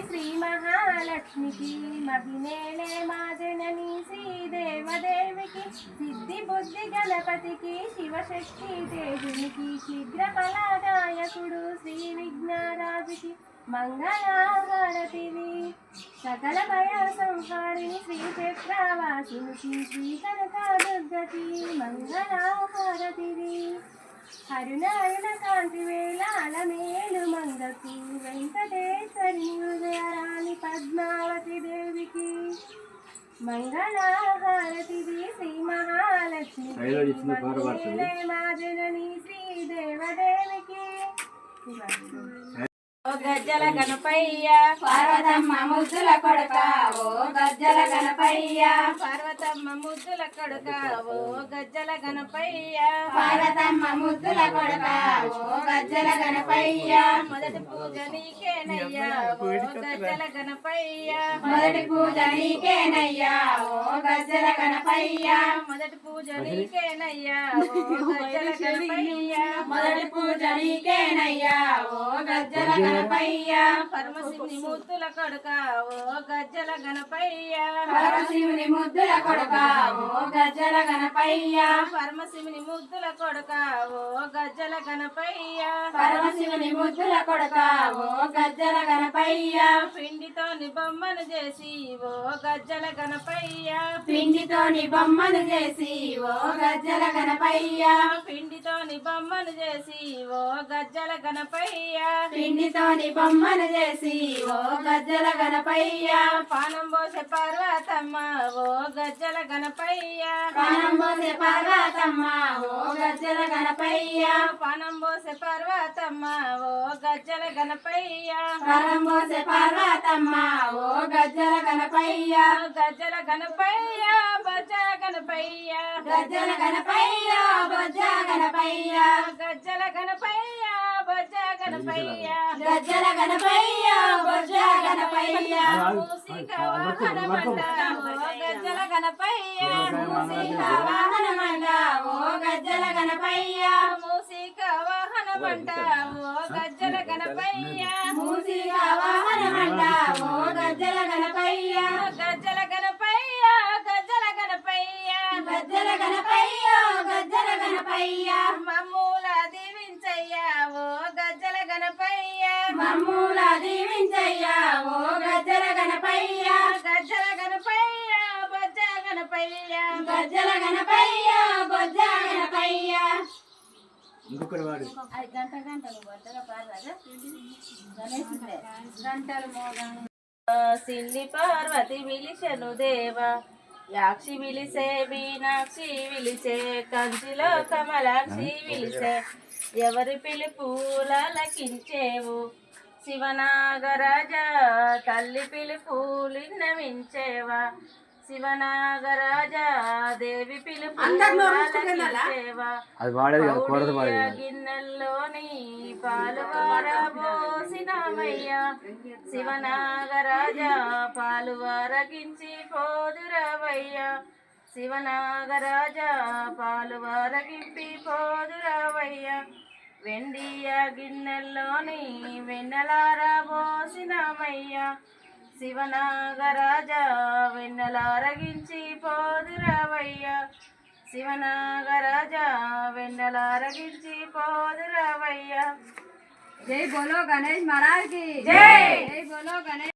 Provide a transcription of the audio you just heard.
శ్రీ మహాలక్ష్మికి మహిమేలే మా జనని శ్రీదేవదేవికి సిద్ధి బుద్ధి గణపతికి శివశక్తి తేజునికి శీఘ్ర ఫలదాయకుడు శ్రీ విఘ్నరాజుకి మంగళహారతివి సకల భయ సంహారిణి శ్రీ చక్రవాసినికి శ్రీ కనకదుర్గకి మంగళహారతివి హరుణారుణ కాంతి వేళాల మేలు మంగకు వెంకటేశ్వరి హృదయరాణి పద్మావతి దేవికి మంగళహారతివి శ్రీ మహాలక్ష్మి మా జనని శ్రీదేవదేవికి. ఓ గజ్జల గణపయ్య పార్వతమ్మ ముద్దుల కొడుక ఓ గజ్జల గణపయ్య పార్వతమ్మ ముద్దుల కొడుక ఓ గజ్జల గణపయ్య పార్వతమ్మ ముద్దుల కొడుక ఓ గజ్జల గణపయ్య మొదటి పూజ నీకేనయ్యా ఓ గజ్జల గణపయ్య మొదటి పూజ నీకేనయ్యా ఓ గజ్జల గణపయ్య మొదటి పూజ నీకేనయ్యా ఓ గజ్జల గణపయ్య మొదటి పూజ నీకేనయ్యా ఓ గజ్జల గణపయ్య పరమశివుని ముద్దుల కొడుక ఓ గజ్జల గణపయ్య పరమశివుని ముద్దుల కొడుక ఓ గజ్జల గణపయ్య పరమశివుని ముద్దుల కొడుక ఓ గజ్జల గణపయ్య పరమశివుని ముద్దుల కొడుక ఓ గజ్జల గణపయ్య పిండితోని బొమ్మను చేసి ఓ గజ్జల గణపయ్య పిండితోని బొమ్మను చేసి ఓ గజ్జల గణపయ్య పిండితోని బొమ్మను చేసి ఓ గజ్జల గణపయ్య పిండితోని బొమ్మను చేసి ఓ గజ్జల గణపయ్య పానం పోసే పార్వతమ్మ ఓ గజ్జల గణపయ్య పానం పోసే పార్వతమ్మ ఓ గజ్జల గణపయ్య పానం పోసే పార్వతమ్మ ఓ గజ్జల గణపయ్య పానం పోసే పార్వతమ్మ ఓ గజ్జల గణపయ్య గజ్జల గణపయ్య బజ్జ గణపయ్య గజ్జల గణపయ్య బజ్జ గణపయ్య గజ్జల గణపయ్య బజ్జ గణపయ్య గజ్జల గణపయ్య బజ్జ గణపయ్య మూసిక వాహన మండ ఓ గజ్జల గణపయ్య మూసిక వాహన మండ ఓ గజ్జల గణపయ్య మూసిక వాహన మండ ఓ గజ్జల గణపయ్య మూసిక వాహన మండ ఓ గజ్జల గణపయ్య గజ్జల గణపయ్య గజ్జల గణపయ్య గజ్జల గణపయ్య గజ్జల గణపయ్య మమ్ముల దీవించయ్యా ఓ గజ్జల గణపయ్య మమ్ముల దీవించయ్యా ఓ గజ్జల గణపయ్య గజ్జల గణపయ్య బజ్జ గణపయ్య గజ్జల గణపయ్య బజ్జ గణపయ్య ఇంకొకటి వాడు గంట గంటలు బద్దగా పాడరాగా గంటలు మోగం సిల్లి పార్వతి విలిచెను దేవా యాక్షి విలిసే మీనాక్షి విలిసే కంచిలో కమలాక్షి విలిసే ఎవరి పిలుపులకించేవు శివనాగరాజా తల్లి పిలుపులిన్నవించేవా శివనాగరాజా దేవి పిలుపులిన్నవించేవా గిన్నెల్లోని పాలు వారబోసినామయ్యా శివనాగరాజా పాలు వారగించి పోదురావయ్యా శివనాగరాజా పాలు వారగింపి పోదురావయ్యా వెండియ గిన్నెల్లోని వెన్నెలారబోసినామయ్యా శివనాగరాజా వెన్నెలారగించి పోదురావయ్యా శివనాగరాజా వెన్నెలారగించి పోదురావయ్యా. జై బోలో గణేష్ महाराज की जय. जय बोलो गणेश.